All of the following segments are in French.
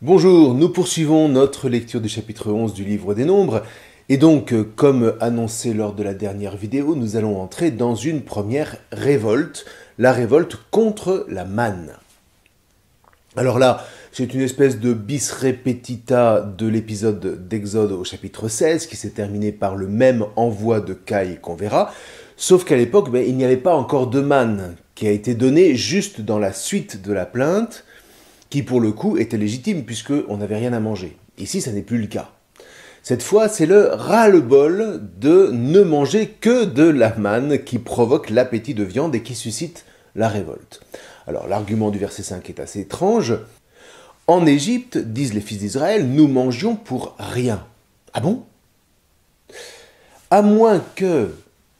Bonjour, nous poursuivons notre lecture du chapitre 11 du livre des Nombres. Et donc, comme annoncé lors de la dernière vidéo, nous allons entrer dans une première révolte, la révolte contre la manne. Alors là, c'est une espèce de bis repetita de l'épisode d'Exode au chapitre 16, qui s'est terminé par le même envoi de Caïn qu'on verra, sauf qu'à l'époque, il n'y avait pas encore de manne, qui a été donnée juste dans la suite de la plainte, qui pour le coup était légitime, puisqu'on n'avait rien à manger. Ici, ça n'est plus le cas. Cette fois, c'est le ras-le-bol de ne manger que de la manne qui provoque l'appétit de viande et qui suscite la révolte. Alors, l'argument du verset 5 est assez étrange. En Égypte, disent les fils d'Israël, nous mangions pour rien. Ah bon? À moins que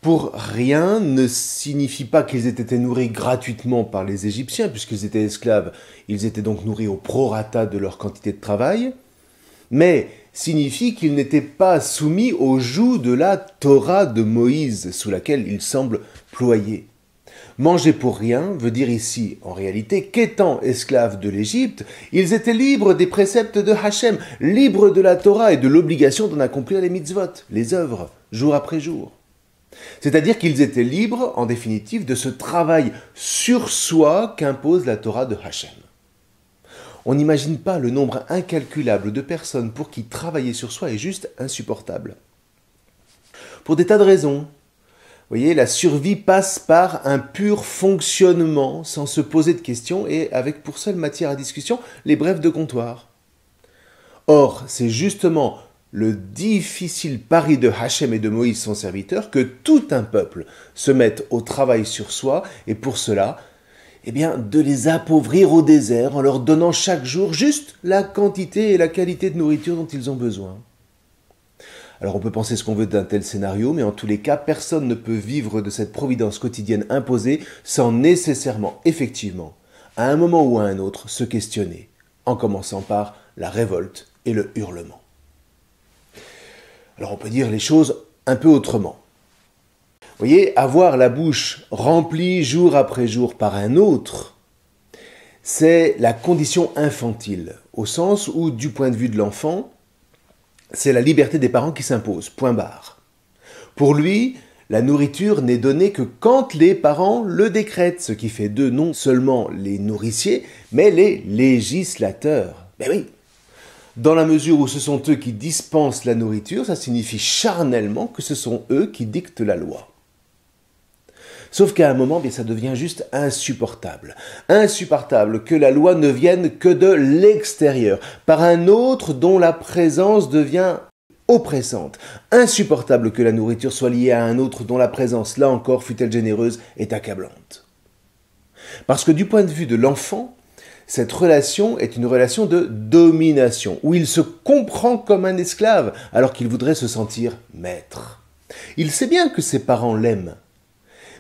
pour rien ne signifie pas qu'ils aient été nourris gratuitement par les Égyptiens, puisqu'ils étaient esclaves, ils étaient donc nourris au prorata de leur quantité de travail, mais signifie qu'ils n'étaient pas soumis au joug de la Torah de Moïse, sous laquelle ils semblent ployer. Manger pour rien veut dire ici, en réalité, qu'étant esclaves de l'Égypte, ils étaient libres des préceptes de Hachem, libres de la Torah et de l'obligation d'en accomplir les mitzvot, les œuvres, jour après jour. C'est-à-dire qu'ils étaient libres, en définitive, de ce travail sur soi qu'impose la Torah de Hachem. On n'imagine pas le nombre incalculable de personnes pour qui travailler sur soi est juste insupportable. Pour des tas de raisons. Vous voyez, la survie passe par un pur fonctionnement, sans se poser de questions, et avec pour seule matière à discussion les brèves de comptoir. Or, c'est justement le difficile pari de Hachem et de Moïse, son serviteur, que tout un peuple se mette au travail sur soi, et pour cela, de les appauvrir au désert en leur donnant chaque jour juste la quantité et la qualité de nourriture dont ils ont besoin. Alors on peut penser ce qu'on veut d'un tel scénario, mais en tous les cas, personne ne peut vivre de cette providence quotidienne imposée sans nécessairement, effectivement, à un moment ou à un autre, se questionner, en commençant par la révolte et le hurlement. Alors on peut dire les choses un peu autrement. Vous voyez, avoir la bouche remplie jour après jour par un autre, c'est la condition infantile, au sens où, du point de vue de l'enfant, c'est la liberté des parents qui s'impose, point barre. Pour lui, la nourriture n'est donnée que quand les parents le décrètent, ce qui fait d'eux non seulement les nourriciers, mais les législateurs. Ben oui, dans la mesure où ce sont eux qui dispensent la nourriture, ça signifie charnellement que ce sont eux qui dictent la loi. Sauf qu'à un moment, ça devient juste insupportable. Insupportable que la loi ne vienne que de l'extérieur, par un autre dont la présence devient oppressante. Insupportable que la nourriture soit liée à un autre dont la présence, là encore, fût-elle généreuse, est accablante. Parce que du point de vue de l'enfant, cette relation est une relation de domination, où il se comprend comme un esclave, alors qu'il voudrait se sentir maître. Il sait bien que ses parents l'aiment,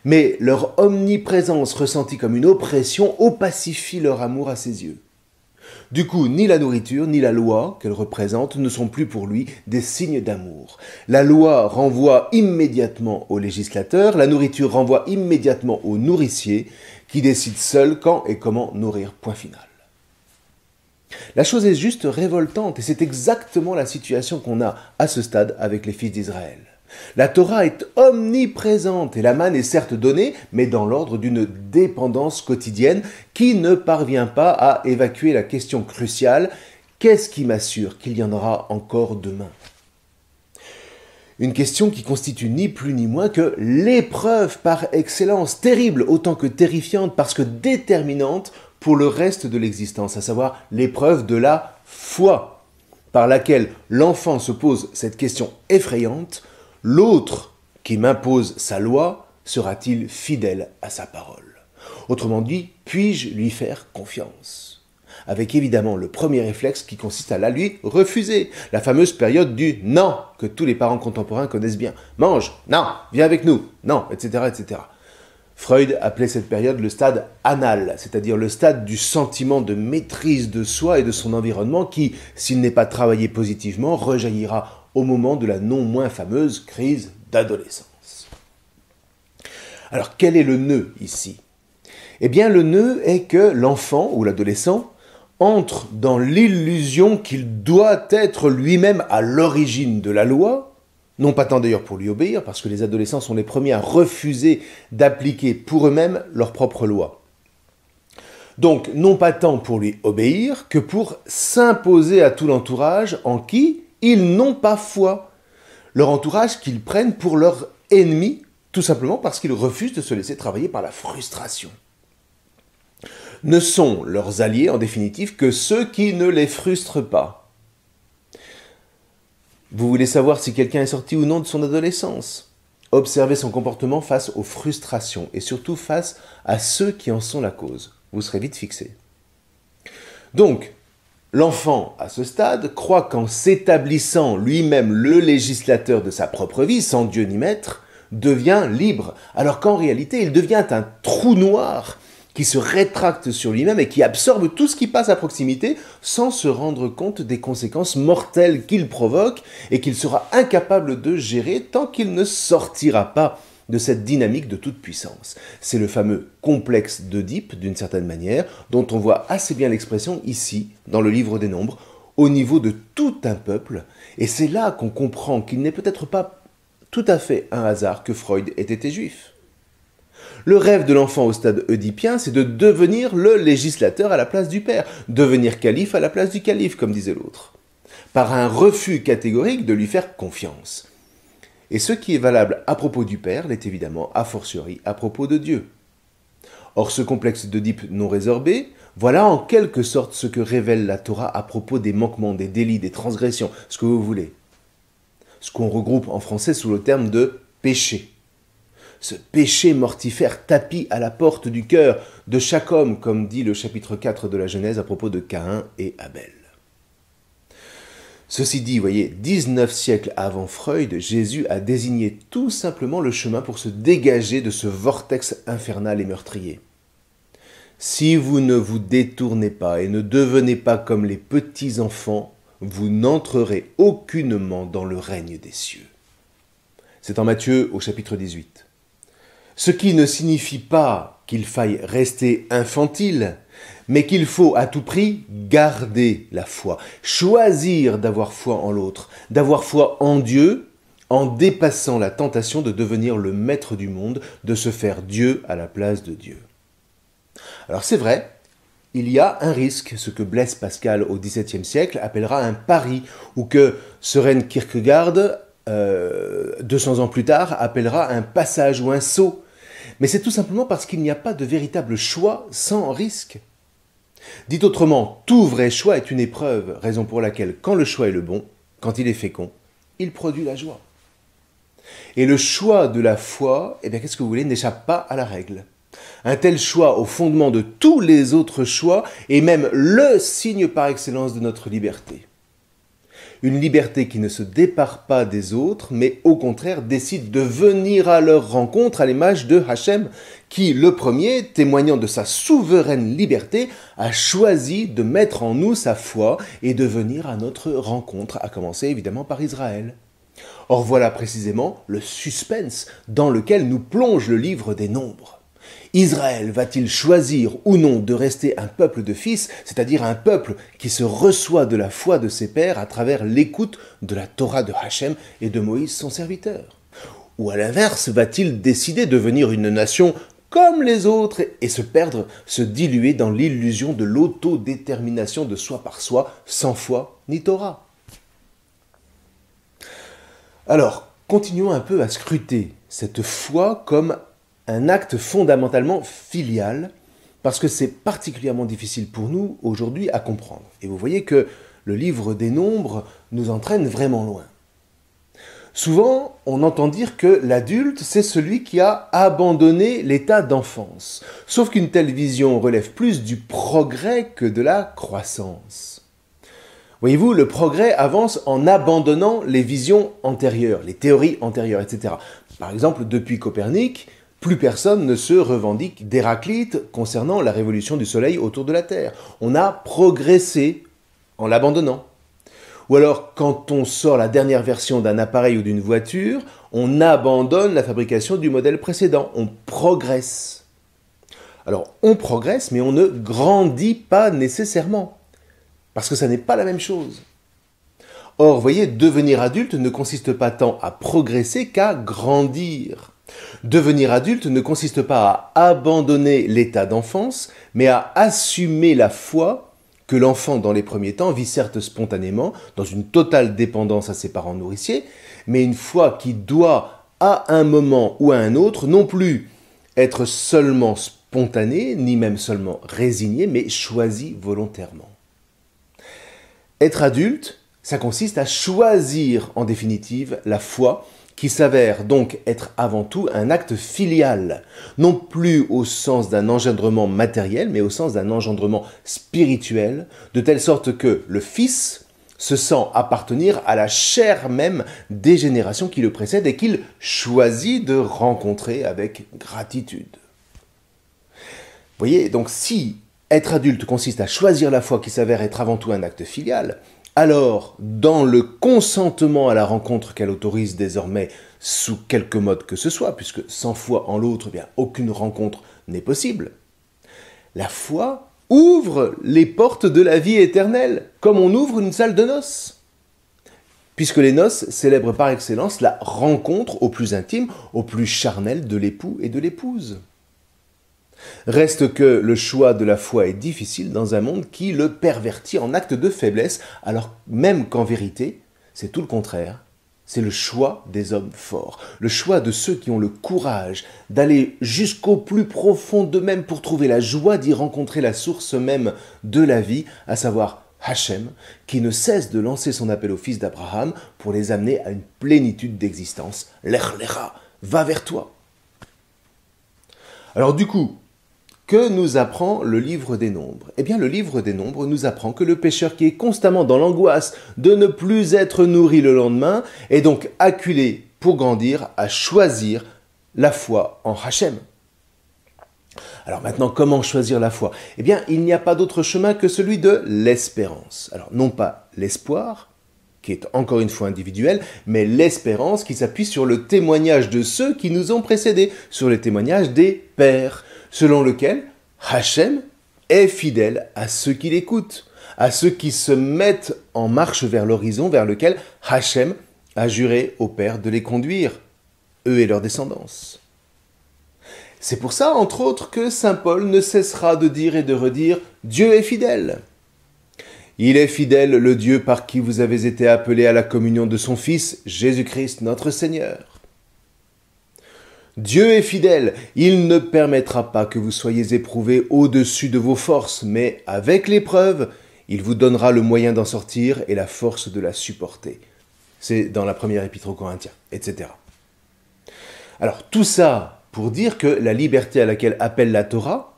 mais leur omniprésence ressentie comme une oppression opacifie leur amour à ses yeux. Du coup, ni la nourriture, ni la loi qu'elle représente ne sont plus pour lui des signes d'amour. La loi renvoie immédiatement au législateur, la nourriture renvoie immédiatement au nourricier, qui décide seul quand et comment nourrir, point final. La chose est juste révoltante, et c'est exactement la situation qu'on a à ce stade avec les fils d'Israël. La Torah est omniprésente et la manne est certes donnée, mais dans l'ordre d'une dépendance quotidienne qui ne parvient pas à évacuer la question cruciale « Qu'est-ce qui m'assure qu'il y en aura encore demain ?» Une question qui constitue ni plus ni moins que l'épreuve par excellence, terrible autant que terrifiante parce que déterminante pour le reste de l'existence, à savoir l'épreuve de la foi, par laquelle l'enfant se pose cette question effrayante. L'autre qui m'impose sa loi, sera-t-il fidèle à sa parole? Autrement dit, puis-je lui faire confiance? Avec évidemment le premier réflexe qui consiste à la lui refuser, la fameuse période du « non » que tous les parents contemporains connaissent bien. « Mange »,« non »,« viens avec nous »,« non », etc., etc. Freud appelait cette période le stade anal, c'est-à-dire le stade du sentiment de maîtrise de soi et de son environnement qui, s'il n'est pas travaillé positivement, rejaillira au moment de la non moins fameuse crise d'adolescence. Alors, quel est le nœud ici? Le nœud est que l'enfant ou l'adolescent entre dans l'illusion qu'il doit être lui-même à l'origine de la loi, non pas tant d'ailleurs pour lui obéir, parce que les adolescents sont les premiers à refuser d'appliquer pour eux-mêmes leur propre loi. Donc, non pas tant pour lui obéir que pour s'imposer à tout l'entourage en qui ils n'ont pas foi. Leur entourage qu'ils prennent pour leur ennemi, tout simplement parce qu'ils refusent de se laisser travailler par la frustration. Ne sont leurs alliés, en définitive, que ceux qui ne les frustrent pas. Vous voulez savoir si quelqu'un est sorti ou non de son adolescence? Observez son comportement face aux frustrations et surtout face à ceux qui en sont la cause. Vous serez vite fixé. Donc, l'enfant, à ce stade, croit qu'en s'établissant lui-même le législateur de sa propre vie, sans Dieu ni maître, devient libre, alors qu'en réalité, il devient un trou noir qui se rétracte sur lui-même et qui absorbe tout ce qui passe à proximité sans se rendre compte des conséquences mortelles qu'il provoque et qu'il sera incapable de gérer tant qu'il ne sortira pas de cette dynamique de toute puissance. C'est le fameux complexe d'Œdipe, d'une certaine manière, dont on voit assez bien l'expression ici, dans le livre des Nombres, au niveau de tout un peuple, et c'est là qu'on comprend qu'il n'est peut-être pas tout à fait un hasard que Freud ait été juif. Le rêve de l'enfant au stade oedipien, c'est de devenir le législateur à la place du père, devenir calife à la place du calife, comme disait l'autre, par un refus catégorique de lui faire confiance. Et ce qui est valable à propos du père l'est évidemment a fortiori à propos de Dieu. Or ce complexe d'Œdipe non résorbé, voilà en quelque sorte ce que révèle la Torah à propos des manquements, des délits, des transgressions, ce que vous voulez. Ce qu'on regroupe en français sous le terme de péché. Ce péché mortifère tapis à la porte du cœur de chaque homme, comme dit le chapitre 4 de la Genèse à propos de Caïn et Abel. Ceci dit, voyez, 19 siècles avant Freud, Jésus a désigné tout simplement le chemin pour se dégager de ce vortex infernal et meurtrier. Si vous ne vous détournez pas et ne devenez pas comme les petits enfants, vous n'entrerez aucunement dans le règne des cieux. C'est en Matthieu au chapitre 18. Ce qui ne signifie pas qu'il faille rester infantile, mais qu'il faut à tout prix garder la foi, choisir d'avoir foi en l'autre, d'avoir foi en Dieu, en dépassant la tentation de devenir le maître du monde, de se faire Dieu à la place de Dieu. Alors c'est vrai, il y a un risque, ce que Blaise Pascal au XVIIe siècle appellera un pari, ou que Søren Kierkegaard, 200 ans plus tard, appellera un passage ou un saut. Mais c'est tout simplement parce qu'il n'y a pas de véritable choix sans risque. Dit autrement, tout vrai choix est une épreuve, raison pour laquelle quand le choix est le bon, quand il est fécond, il produit la joie. Et le choix de la foi, eh bien qu'est-ce que vous voulez, n'échappe pas à la règle. Un tel choix au fondement de tous les autres choix est même le signe par excellence de notre liberté. Une liberté qui ne se départ pas des autres, mais au contraire décide de venir à leur rencontre à l'image de Hachem, qui, le premier, témoignant de sa souveraine liberté, a choisi de mettre en nous sa foi et de venir à notre rencontre, à commencer évidemment par Israël. Or voilà précisément le suspense dans lequel nous plonge le livre des Nombres. Israël va-t-il choisir ou non de rester un peuple de fils, c'est-à-dire un peuple qui se reçoit de la foi de ses pères à travers l'écoute de la Torah de Hachem et de Moïse son serviteur? Ou à l'inverse, va-t-il décider de devenir une nation comme les autres et se perdre, se diluer dans l'illusion de l'autodétermination de soi par soi, sans foi ni Torah? Alors, continuons un peu à scruter cette foi comme un acte fondamentalement filial, parce que c'est particulièrement difficile pour nous aujourd'hui à comprendre. Et vous voyez que le livre des Nombres nous entraîne vraiment loin. Souvent, on entend dire que l'adulte, c'est celui qui a abandonné l'état d'enfance. Sauf qu'une telle vision relève plus du progrès que de la croissance. Voyez-vous, le progrès avance en abandonnant les visions antérieures, les théories antérieures, etc. Par exemple, depuis Copernic, plus personne ne se revendique d'Héraclite concernant la révolution du Soleil autour de la Terre. On a progressé en l'abandonnant. Ou alors, quand on sort la dernière version d'un appareil ou d'une voiture, on abandonne la fabrication du modèle précédent. On progresse. Alors, on progresse, mais on ne grandit pas nécessairement. Parce que ça n'est pas la même chose. Or, voyez, devenir adulte ne consiste pas tant à progresser qu'à grandir. Devenir adulte ne consiste pas à abandonner l'état d'enfance, mais à assumer la foi que l'enfant, dans les premiers temps, vit certes spontanément, dans une totale dépendance à ses parents nourriciers, mais une foi qui doit, à un moment ou à un autre, non plus être seulement spontanée, ni même seulement résignée, mais choisie volontairement. Être adulte, ça consiste à choisir, en définitive, la foi, qui s'avère donc être avant tout un acte filial, non plus au sens d'un engendrement matériel, mais au sens d'un engendrement spirituel, de telle sorte que le Fils se sent appartenir à la chair même des générations qui le précèdent et qu'il choisit de rencontrer avec gratitude. Vous voyez, donc si être adulte consiste à choisir la foi qui s'avère être avant tout un acte filial, alors, dans le consentement à la rencontre qu'elle autorise désormais sous quelque mode que ce soit, puisque sans foi en l'autre, bien aucune rencontre n'est possible, la foi ouvre les portes de la vie éternelle, comme on ouvre une salle de noces. Puisque les noces célèbrent par excellence la rencontre au plus intime, au plus charnel de l'époux et de l'épouse. Reste que le choix de la foi est difficile dans un monde qui le pervertit en acte de faiblesse, alors même qu'en vérité, c'est tout le contraire. C'est le choix des hommes forts, le choix de ceux qui ont le courage d'aller jusqu'au plus profond d'eux-mêmes pour trouver la joie d'y rencontrer la source même de la vie, à savoir Hachem, qui ne cesse de lancer son appel aux fils d'Abraham pour les amener à une plénitude d'existence. Lech lecha, va vers toi. Alors du coup, que nous apprend le livre des Nombres? Eh bien, le livre des Nombres nous apprend que le pécheur qui est constamment dans l'angoisse de ne plus être nourri le lendemain est donc acculé pour grandir à choisir la foi en Hachem. Alors maintenant, comment choisir la foi? Eh bien, il n'y a pas d'autre chemin que celui de l'espérance. Alors, non pas l'espoir, qui est encore une fois individuel, mais l'espérance qui s'appuie sur le témoignage de ceux qui nous ont précédés, sur le témoignage des pères, selon lequel Hachem est fidèle à ceux qui l'écoutent, à ceux qui se mettent en marche vers l'horizon vers lequel Hachem a juré aux pères de les conduire, eux et leurs descendants. C'est pour ça, entre autres, que saint Paul ne cessera de dire et de redire « Dieu est fidèle ». Il est fidèle, le Dieu par qui vous avez été appelés à la communion de son Fils, Jésus-Christ notre Seigneur. Dieu est fidèle, il ne permettra pas que vous soyez éprouvés au-dessus de vos forces, mais avec l'épreuve, il vous donnera le moyen d'en sortir et la force de la supporter. C'est dans la première épître aux Corinthiens, etc. Alors tout ça pour dire que la liberté à laquelle appelle la Torah,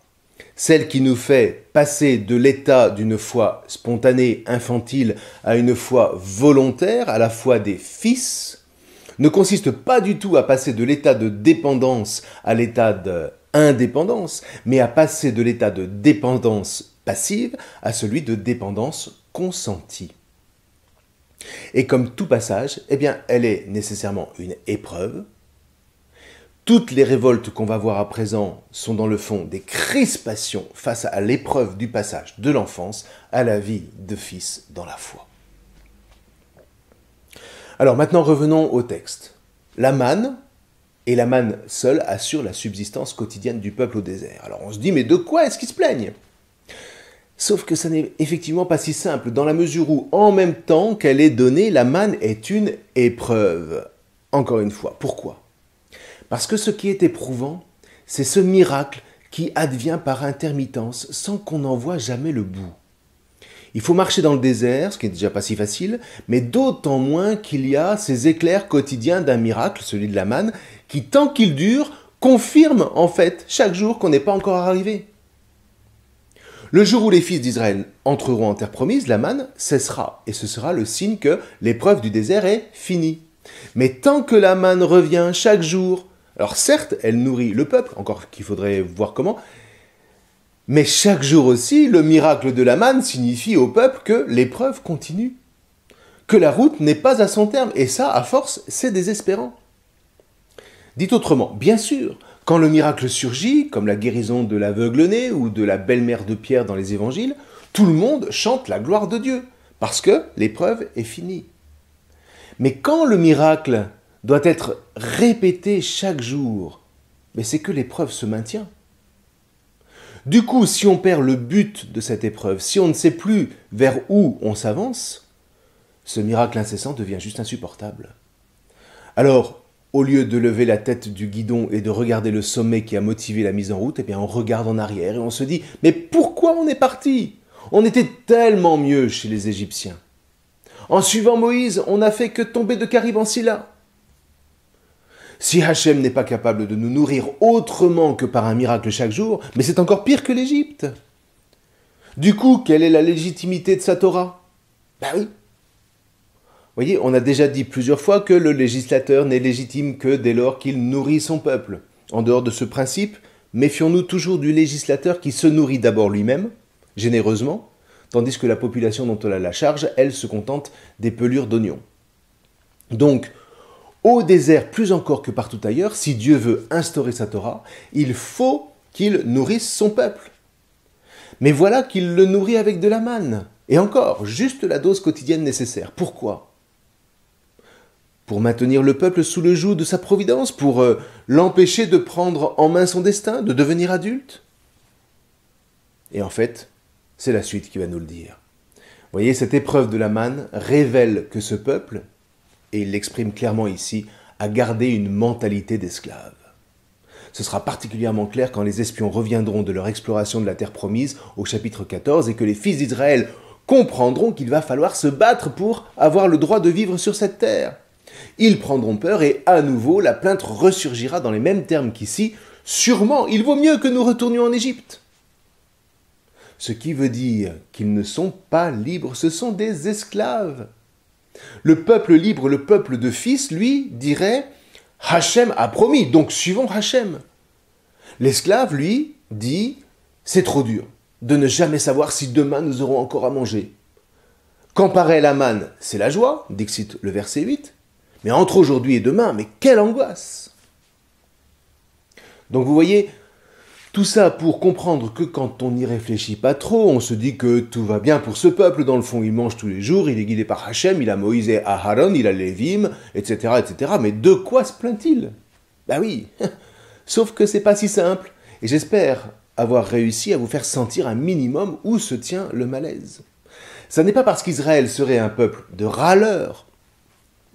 celle qui nous fait passer de l'état d'une foi spontanée, infantile, à une foi volontaire, à la foi des fils, ne consiste pas du tout à passer de l'état de dépendance à l'état d'indépendance, mais à passer de l'état de dépendance passive à celui de dépendance consentie. Et comme tout passage, eh bien, elle est nécessairement une épreuve. Toutes les révoltes qu'on va voir à présent sont dans le fond des crispations face à l'épreuve du passage de l'enfance à la vie de fils dans la foi. Alors maintenant revenons au texte. La manne, et la manne seule, assure la subsistance quotidienne du peuple au désert. Alors on se dit, mais de quoi est-ce qu'ils se plaignent? Sauf que ça n'est effectivement pas si simple, dans la mesure où, en même temps qu'elle est donnée, la manne est une épreuve. Encore une fois, pourquoi? Parce que ce qui est éprouvant, c'est ce miracle qui advient par intermittence, sans qu'on n'en voie jamais le bout. Il faut marcher dans le désert, ce qui n'est déjà pas si facile, mais d'autant moins qu'il y a ces éclairs quotidiens d'un miracle, celui de la manne, qui, tant qu'il dure, confirme en fait chaque jour qu'on n'est pas encore arrivé. Le jour où les fils d'Israël entreront en terre promise, la manne cessera, et ce sera le signe que l'épreuve du désert est finie. Mais tant que la manne revient chaque jour, alors certes, elle nourrit le peuple, encore qu'il faudrait voir comment, mais chaque jour aussi, le miracle de la manne signifie au peuple que l'épreuve continue, que la route n'est pas à son terme, et ça, à force, c'est désespérant. Dit autrement, bien sûr, quand le miracle surgit, comme la guérison de l'aveugle-né ou de la belle-mère de Pierre dans les évangiles, Tout le monde chante la gloire de Dieu, parce que l'épreuve est finie. Mais quand le miracle doit être répété chaque jour, mais c'est que l'épreuve se maintient. Du coup, si on perd le but de cette épreuve, si on ne sait plus vers où on s'avance, ce miracle incessant devient juste insupportable. Alors, au lieu de lever la tête du guidon et de regarder le sommet qui a motivé la mise en route, eh bien on regarde en arrière et on se dit « Mais pourquoi on est parti ? On était tellement mieux chez les Égyptiens. En suivant Moïse, on n'a fait que tomber de Karib en Silla. Si Hachem n'est pas capable de nous nourrir autrement que par un miracle chaque jour, mais c'est encore pire que l'Égypte. Du coup, quelle est la légitimité de sa Torah ? Ben oui. Vous voyez, on a déjà dit plusieurs fois que le législateur n'est légitime que dès lors qu'il nourrit son peuple. En dehors de ce principe, méfions-nous toujours du législateur qui se nourrit d'abord lui-même, généreusement, tandis que la population dont on a la charge, elle, se contente des pelures d'oignons. Donc, au désert, plus encore que partout ailleurs, si Dieu veut instaurer sa Torah, il faut qu'il nourrisse son peuple. Mais voilà qu'il le nourrit avec de la manne. Et encore, juste la dose quotidienne nécessaire. Pourquoi ? Pour maintenir le peuple sous le joug de sa providence, pour l'empêcher de prendre en main son destin, de devenir adulte. Et en fait, c'est la suite qui va nous le dire. Vous voyez, cette épreuve de la manne révèle que ce peuple, et il l'exprime clairement ici, a gardé une mentalité d'esclave. Ce sera particulièrement clair quand les espions reviendront de leur exploration de la terre promise au chapitre 14 et que les fils d'Israël comprendront qu'il va falloir se battre pour avoir le droit de vivre sur cette terre. Ils prendront peur et à nouveau la plainte ressurgira dans les mêmes termes qu'ici. Sûrement, il vaut mieux que nous retournions en Égypte. Ce qui veut dire qu'ils ne sont pas libres, ce sont des esclaves. Le peuple libre, le peuple de fils, lui, dirait « Hachem a promis, donc suivons Hachem ». L'esclave, lui, dit « C'est trop dur de ne jamais savoir si demain nous aurons encore à manger ». Quand paraît la manne, c'est la joie, dixit le verset 8. Mais entre aujourd'hui et demain, mais quelle angoisse! Donc vous voyez, tout ça pour comprendre que quand on n'y réfléchit pas trop, on se dit que tout va bien pour ce peuple, dans le fond il mange tous les jours, il est guidé par Hachem, il a Moïse et Aharon, il a Lévim, etc., etc. Mais de quoi se plaint-il? Ben oui, sauf que c'est pas si simple, et j'espère avoir réussi à vous faire sentir un minimum où se tient le malaise. Ça n'est pas parce qu'Israël serait un peuple de râleurs,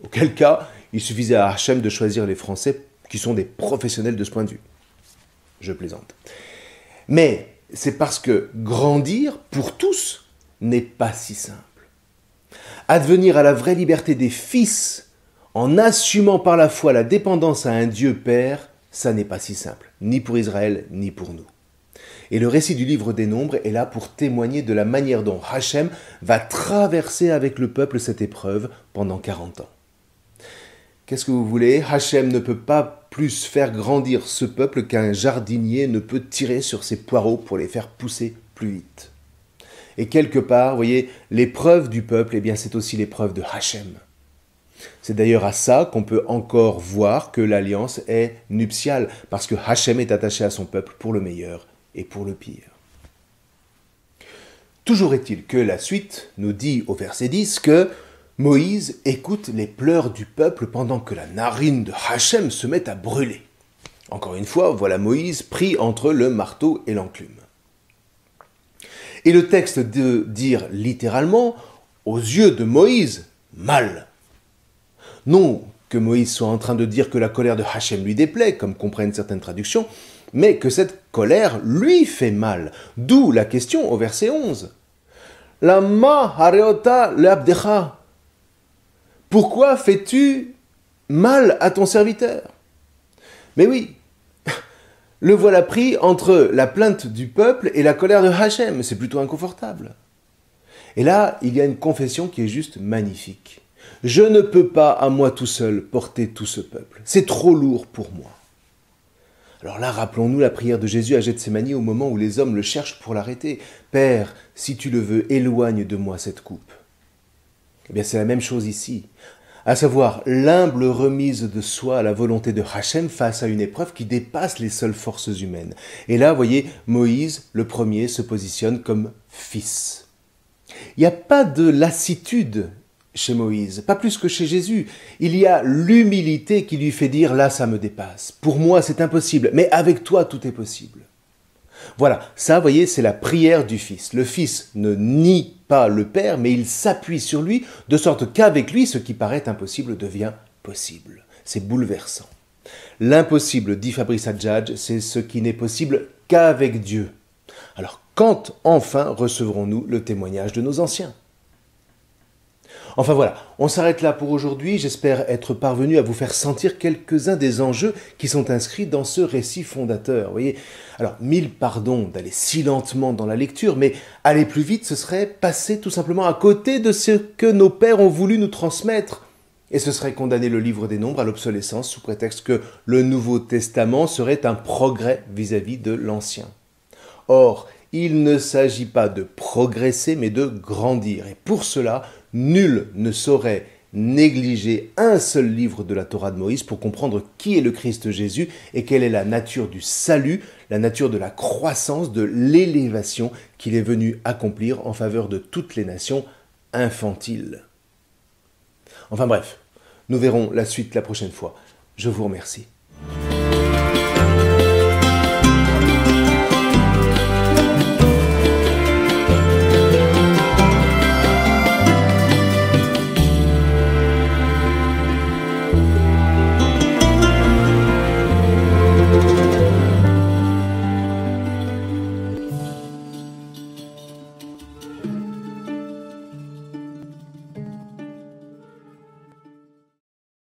auquel cas, il suffisait à Hachem de choisir les Français qui sont des professionnels de ce point de vue. Je plaisante. Mais c'est parce que grandir, pour tous, n'est pas si simple. Advenir à la vraie liberté des fils, en assumant par la foi la dépendance à un Dieu Père, ça n'est pas si simple, ni pour Israël, ni pour nous. Et le récit du livre des Nombres est là pour témoigner de la manière dont Hachem va traverser avec le peuple cette épreuve pendant 40 ans. Qu'est-ce que vous voulez? Hachem ne peut pas plus faire grandir ce peuple qu'un jardinier ne peut tirer sur ses poireaux pour les faire pousser plus vite. Et quelque part, vous voyez, l'épreuve du peuple, eh bien, c'est aussi l'épreuve de Hachem. C'est d'ailleurs à ça qu'on peut encore voir que l'alliance est nuptiale, parce que Hachem est attaché à son peuple pour le meilleur et pour le pire. Toujours est-il que la suite nous dit au verset 10 que Moïse écoute les pleurs du peuple pendant que la narine de Hachem se met à brûler. Encore une fois, voilà Moïse pris entre le marteau et l'enclume. Et le texte de dire littéralement, aux yeux de Moïse, mal. Non que Moïse soit en train de dire que la colère de Hachem lui déplaît, comme comprennent certaines traductions, mais que cette colère lui fait mal. D'où la question au verset 11. Lama hareota leabdecha. Pourquoi fais-tu mal à ton serviteur? Mais oui, le voilà pris entre la plainte du peuple et la colère de Hachem. C'est plutôt inconfortable. Et là, il y a une confession qui est juste magnifique. Je ne peux pas, à moi tout seul, porter tout ce peuple. C'est trop lourd pour moi. Alors là, rappelons-nous la prière de Jésus à Gethsémani au moment où les hommes le cherchent pour l'arrêter. « Père, si tu le veux, éloigne de moi cette coupe. » Eh bien, c'est la même chose ici, à savoir l'humble remise de soi à la volonté de Hachem face à une épreuve qui dépasse les seules forces humaines. Et là, vous voyez, Moïse, le premier, se positionne comme fils. Il n'y a pas de lassitude chez Moïse, pas plus que chez Jésus. Il y a l'humilité qui lui fait dire « là, ça me dépasse. Pour moi, c'est impossible, mais avec toi, tout est possible. » Voilà, ça, vous voyez, c'est la prière du Fils. Le Fils ne nie pas le Père, mais il s'appuie sur lui, de sorte qu'avec lui, ce qui paraît impossible devient possible. C'est bouleversant. L'impossible, dit Fabrice Adjadj, c'est ce qui n'est possible qu'avec Dieu. Alors, quand enfin recevrons-nous le témoignage de nos anciens ? Enfin voilà, on s'arrête là pour aujourd'hui. J'espère être parvenu à vous faire sentir quelques-uns des enjeux qui sont inscrits dans ce récit fondateur. Vous voyez, alors, mille pardons d'aller si lentement dans la lecture, mais aller plus vite, ce serait passer tout simplement à côté de ce que nos pères ont voulu nous transmettre. Et ce serait condamner le livre des Nombres à l'obsolescence sous prétexte que le Nouveau Testament serait un progrès vis-à-vis de l'Ancien. Or, il ne s'agit pas de progresser, mais de grandir. Et pour cela, nul ne saurait négliger un seul livre de la Torah de Moïse pour comprendre qui est le Christ Jésus et quelle est la nature du salut, la nature de la croissance, de l'élévation qu'il est venu accomplir en faveur de toutes les nations infantiles. Enfin bref, nous verrons la suite la prochaine fois. Je vous remercie.